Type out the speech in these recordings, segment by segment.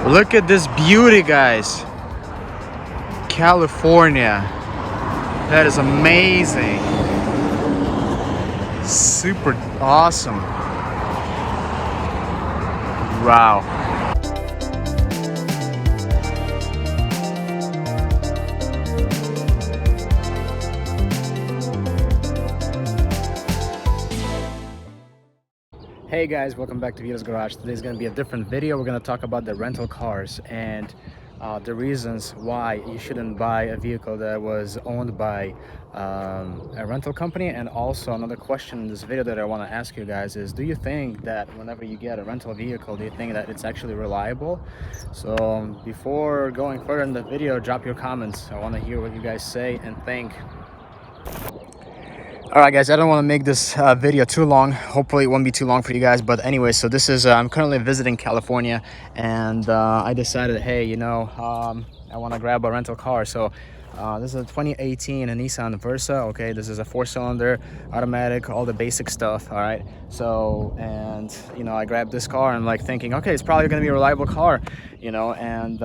Look at this beauty, guys. California. That is amazing. Super awesome. Wow. Hey guys, welcome back to VITO'S Garage. Today's going to be a different video. We're going to talk about the rental cars and the reasons why you shouldn't buy a vehicle that was owned by a rental company. And also another question in this video that I want to ask you guys is, do you think that whenever you get a rental vehicle, do you think that it's actually reliable? So before going further in the video, drop your comments. I want to hear what you guys say and think. All right guys, I don't want to make this video too long. Hopefully it won't be too long for you guys, but anyway, so this is I'm currently visiting California, and I decided, hey, you know, I want to grab a rental car. So this is a 2018 Nissan Versa. Okay, this is a 4-cylinder automatic, all the basic stuff. All right, so, and you know, I grabbed this car and like thinking, okay, it's probably going to be a reliable car, you know. And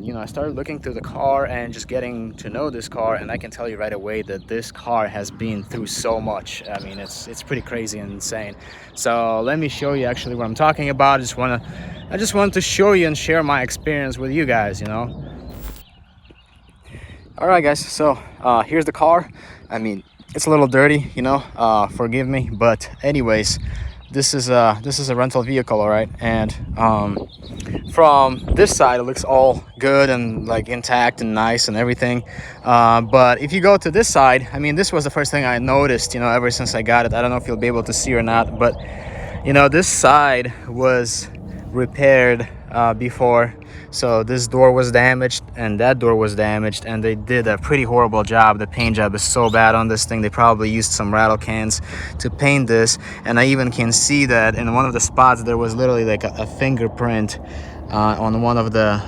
you know, I started looking through the car and just getting to know this car, and I can tell you right away that this car has been through so much. I mean, it's pretty crazy and insane. So let me show you actually what I'm talking about. I just want to show you and share my experience with you guys, you know. All right guys, so here's the car. I mean, it's a little dirty, you know, forgive me, but anyways, this is a rental vehicle. All right, and from this side it looks all good and like intact and nice and everything, but if you go to this side, I mean, this was the first thing I noticed, you know, ever since I got it. I don't know if you'll be able to see or not, but you know, this side was repaired before. So this door was damaged and that door was damaged, and they did a pretty horrible job. The paint job is so bad on this thing. They probably used some rattle cans to paint this, and I even can see that in one of the spots there was literally like a fingerprint on one of the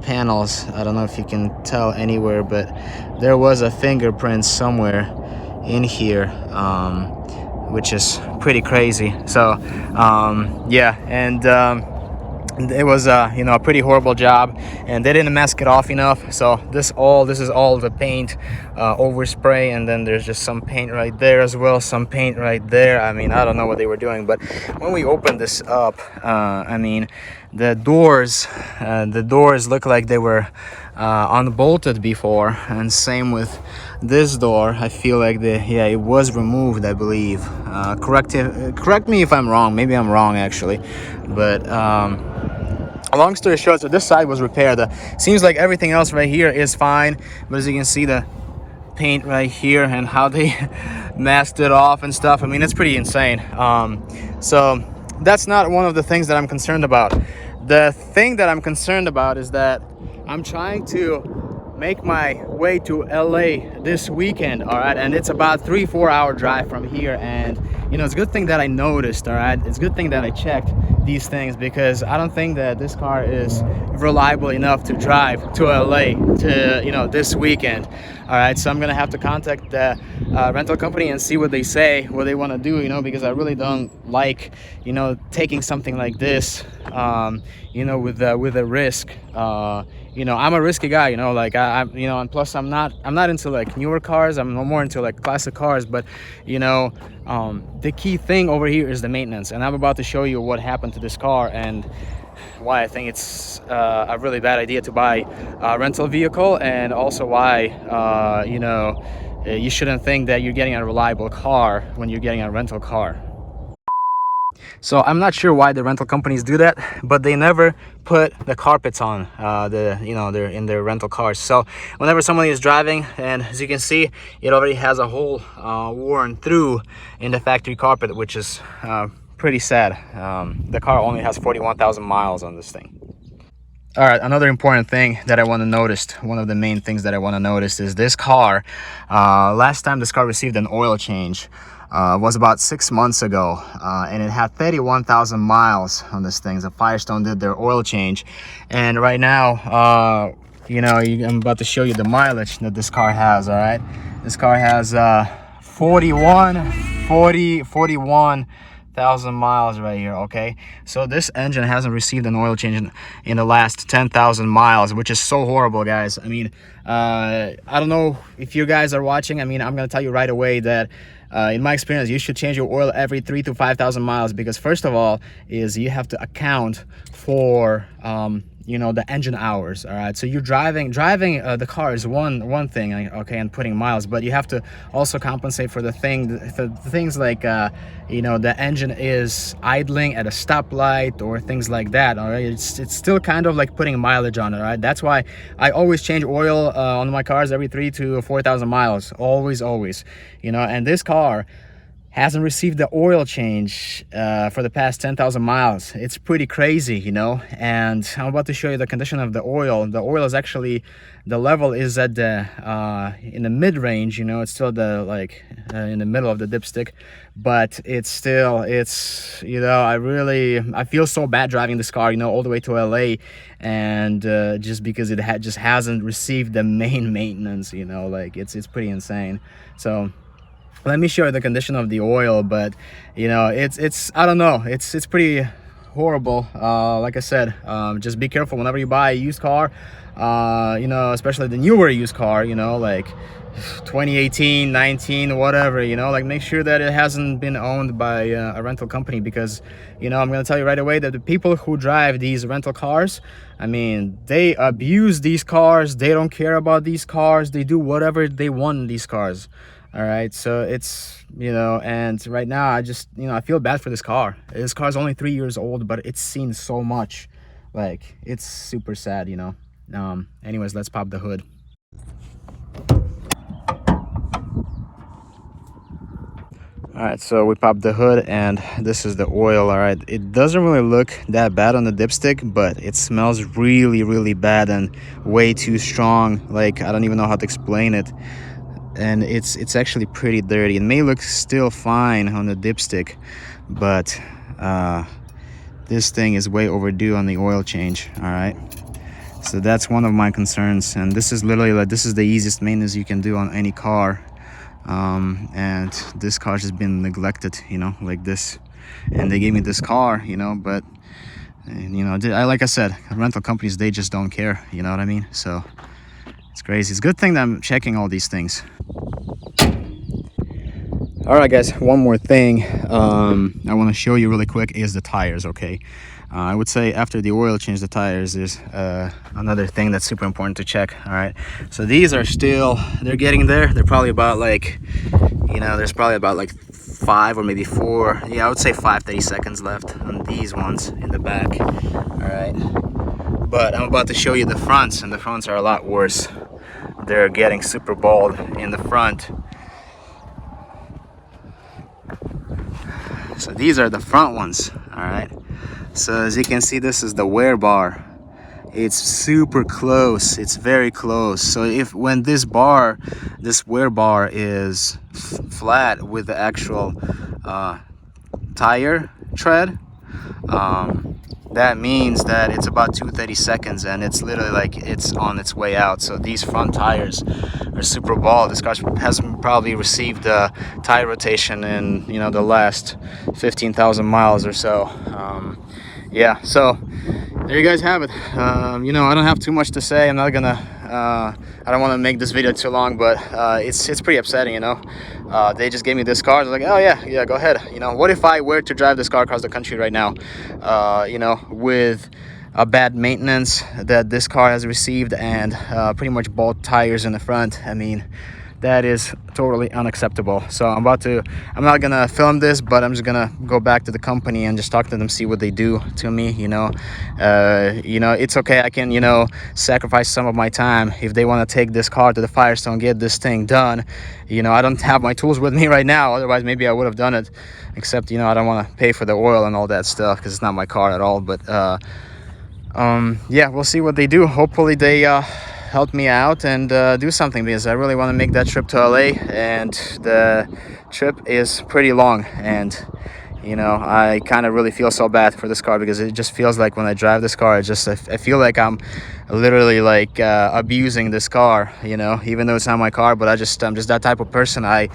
panels. I don't know if you can tell anywhere, but there was a fingerprint somewhere in here, which is pretty crazy. So yeah, and it was you know, a pretty horrible job, and they didn't mask it off enough. So this is all the paint overspray, and then there's just some paint right there as well, some paint right there. I mean, I don't know what they were doing, but when we opened this up, I mean, the doors look like they were unbolted before, and same with this door. I feel like it was removed, I believe. Correct me if I'm wrong. Maybe I'm wrong actually, but long story short, so this side was repaired. Seems like everything else right here is fine, but as you can see, the paint right here and how they masked it off and stuff, I mean, it's pretty insane. So that's not one of the things that I'm concerned about. The thing that I'm concerned about is that I'm trying to make my way to LA this weekend. All right, and it's about 3-4 hour drive from here, and you know, it's a good thing that I noticed. All right, it's a good thing that I checked these things, because I don't think that this car is reliable enough to drive to LA to, you know, this weekend. All right, so I'm gonna have to contact the rental company and see what they say, what they want to do, you know, because I really don't like, you know, taking something like this, you know, with a risk. You know, I'm a risky guy, you know, like I'm, you know, and plus I'm not into like newer cars. I'm more into like classic cars. But you know, the key thing over here is the maintenance, and I'm about to show you what happened to this car and why I think it's a really bad idea to buy a rental vehicle, and also why you know, you shouldn't think that you're getting a reliable car when you're getting a rental car. So I'm not sure why the rental companies do that, but they never put the carpets on you know, they're in their rental cars. So whenever somebody is driving, and as you can see, it already has a hole worn through in the factory carpet, which is pretty sad. The car only has 41,000 miles on this thing. All right, another important thing that I want to notice, one of the main things that I want to notice is this car, last time this car received an oil change was about 6 months ago, and it had 31,000 miles on this thing. So Firestone did their oil change, and right now, you know, I'm about to show you the mileage that this car has. All right, this car has 41,000 10,000 miles right here. Okay, so this engine hasn't received an oil change in the last 10,000 miles, which is so horrible, guys. I mean, I don't know if you guys are watching. I mean, I'm gonna tell you right away that in my experience, you should change your oil every 3,000 to 5,000 miles, because first of all is you have to account for you know, the engine hours. All right, so you're driving the car is one thing, okay, and putting miles, but you have to also compensate for the things like you know, the engine is idling at a stoplight or things like that. All right, it's still kind of like putting mileage on it. All right, that's why I always change oil on my cars every 3,000 to 4,000 miles, always, you know. And this car hasn't received the oil change for the past 10,000 miles. It's pretty crazy, you know. And I'm about to show you the condition of the oil. The oil is actually, the level is at the in the mid-range, you know. It's still the in the middle of the dipstick, but it's you know, I feel so bad driving this car, you know, all the way to LA, and just because it just hasn't received the main maintenance, you know. Like it's pretty insane. So let me show you the condition of the oil. But you know, it's I don't know, it's pretty horrible. Like I said, just be careful whenever you buy a used car, you know, especially the newer used car, you know, like 2018, 19, whatever, you know. Like, make sure that it hasn't been owned by a rental company, because, you know, I'm gonna tell you right away that the people who drive these rental cars, I mean, they abuse these cars, they don't care about these cars, they do whatever they want in these cars. All right, so it's, you know, and right now I just, you know, I feel bad for this car. This car is only 3 years old, but it's seen so much. Like, it's super sad, you know. Anyways, let's pop the hood. All right, so we popped the hood, and this is the oil. All right, it doesn't really look that bad on the dipstick, but it smells really bad and way too strong. Like, I don't even know how to explain it. And it's actually pretty dirty. It may look still fine on the dipstick, but this thing is way overdue on the oil change. All right, so that's one of my concerns, and this is literally like, this is the easiest maintenance you can do on any car. And this car has been neglected, you know, like this. And they gave me this car, you know, but you know, like I said, rental companies, they just don't care, you know what I mean? So it's crazy. It's a good thing that I'm checking all these things. All right, guys, one more thing I want to show you really quick is the tires. Okay, I would say after the oil change, the tires is another thing that's super important to check. All right, so these are still, they're getting there. They're probably about like, you know, there's probably about like 5 or maybe 4, yeah, I would say 30 seconds left on these ones in the back. All right, but I'm about to show you the fronts, and the fronts are a lot worse. They're getting super bald in the front. So these are the front ones. All right, so as you can see, this is the wear bar. It's super close, it's very close. So when this wear bar is flat with the actual tire tread, that means that it's about 230 seconds, and it's literally like it's on its way out. So these front tires are super bald. This car hasn't probably received a tire rotation in, you know, the last 15,000 miles or so. Yeah, so there you guys have it. You know, I don't have too much to say. I'm not gonna I don't want to make this video too long, but it's pretty upsetting, you know. They just gave me this car. They're like, oh yeah, go ahead. You know, what if I were to drive this car across the country right now, you know, with a bad maintenance that this car has received, and pretty much bald tires in the front? I mean, that is totally unacceptable. So I'm not gonna film this, but I'm just gonna go back to the company and just talk to them, see what they do to me, you know. You know, it's okay, I can, you know, sacrifice some of my time if they want to take this car to the Firestone, get this thing done. You know, I don't have my tools with me right now, otherwise maybe I would have done it, except, you know, I don't want to pay for the oil and all that stuff because it's not my car at all. But yeah, we'll see what they do. Hopefully they help me out and do something, because I really want to make that trip to LA, and the trip is pretty long, and you know, I kind of really feel so bad for this car, because it just feels like when I drive this car, I feel like I'm literally like abusing this car, you know, even though it's not my car. But I'm just that type of person. I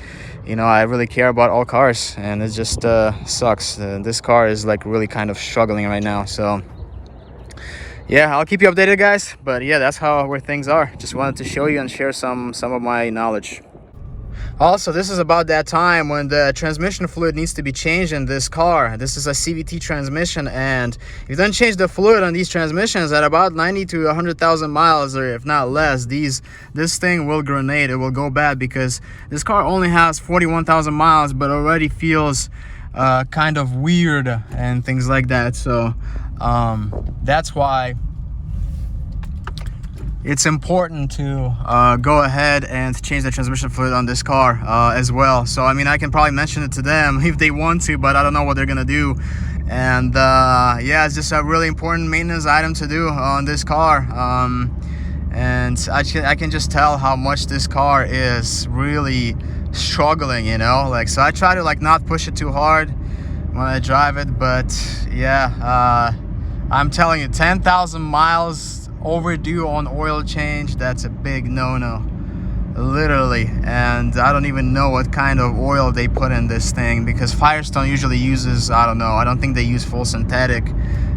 really care about all cars, and it just sucks. This car is like really kind of struggling right now. So yeah, I'll keep you updated, guys. But yeah, that's where things are. Just wanted to show you and share some of my knowledge. Also, this is about that time when the transmission fluid needs to be changed in this car. This is a CVT transmission, and if you don't change the fluid on these transmissions at about 90 to 100,000 miles, or if not less, this thing will grenade. It will go bad, because this car only has 41,000 miles, but already feels kind of weird and things like that. So that's why it's important to go ahead and change the transmission fluid on this car as well. So I mean, I can probably mention it to them if they want to, but I don't know what they're gonna do. And yeah, it's just a really important maintenance item to do on this car. And I can just tell how much this car is really struggling, you know. Like, so I try to like not push it too hard when I drive it, but yeah, I'm telling you, 10,000 miles overdue on oil change. That's a big no-no, literally. And I don't even know what kind of oil they put in this thing, because Firestone usually uses, I don't know, I don't think they use full synthetic,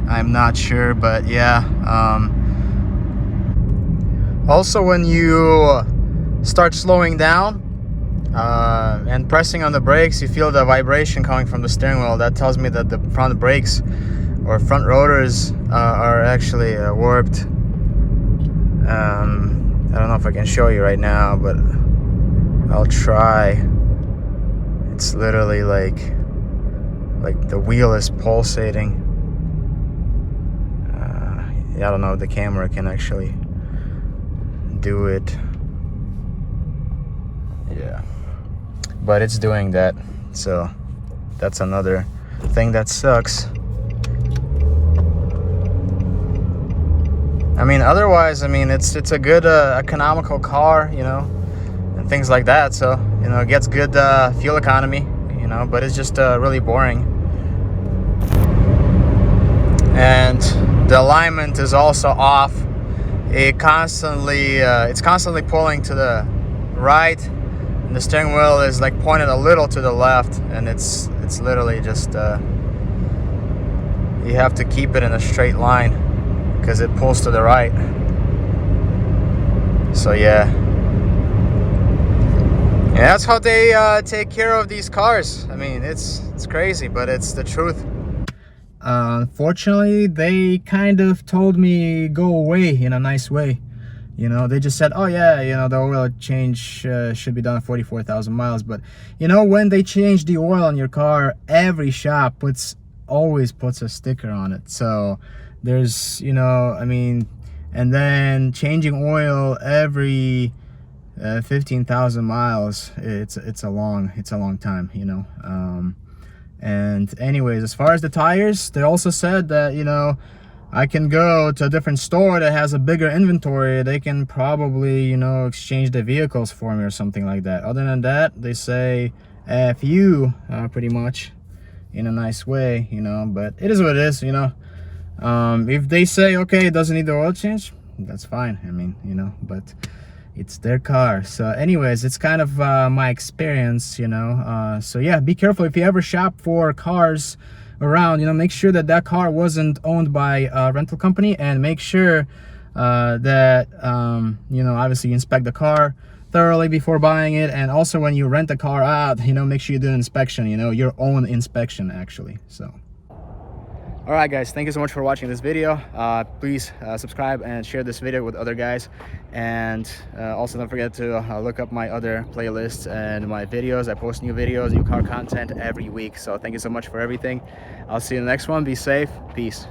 I'm not sure. But yeah, also when you start slowing down and pressing on the brakes, you feel the vibration coming from the steering wheel. That tells me that the front brakes or front rotors are actually warped. I don't know if I can show you right now, but I'll try. It's literally like the wheel is pulsating. Yeah, I don't know if the camera can actually do it. Yeah, but it's doing that. So that's another thing that sucks. I mean, otherwise, I mean, it's a good economical car, you know, and things like that. So, you know, it gets good fuel economy, you know, but it's just really boring. And the alignment is also off. It's constantly pulling to the right, and the steering wheel is like pointed a little to the left, and it's literally just you have to keep it in a straight line, because it pulls to the right. So yeah, that's how they take care of these cars. I mean, it's crazy, but it's the truth. Unfortunately, they kind of told me go away in a nice way. You know, they just said, oh yeah, you know, the oil change should be done at 44,000 miles. But you know, when they change the oil on your car, every shop always puts a sticker on it. So there's, you know, I mean, and then changing oil every 15,000 miles, it's a long time, you know. And anyways, as far as the tires, they also said that, you know, I can go to a different store that has a bigger inventory. They can probably, you know, exchange the vehicles for me or something like that. Other than that, they say F you, pretty much, in a nice way, you know. But it is what it is, you know. If they say, okay, it doesn't need the oil change, that's fine. I mean, you know, but it's their car. So anyways, it's kind of my experience, you know. So yeah, be careful if you ever shop for cars around, you know, make sure that car wasn't owned by a rental company, and make sure that you know, obviously you inspect the car thoroughly before buying it. And also when you rent the car out, you know, make sure you do an inspection, you know, your own inspection actually. So all right, guys, thank you so much for watching this video. Please subscribe and share this video with other guys, and also don't forget to look up my other playlists and my videos. I post new videos, new car content every week. So thank you so much for everything. I'll see you in the next one. Be safe. Peace.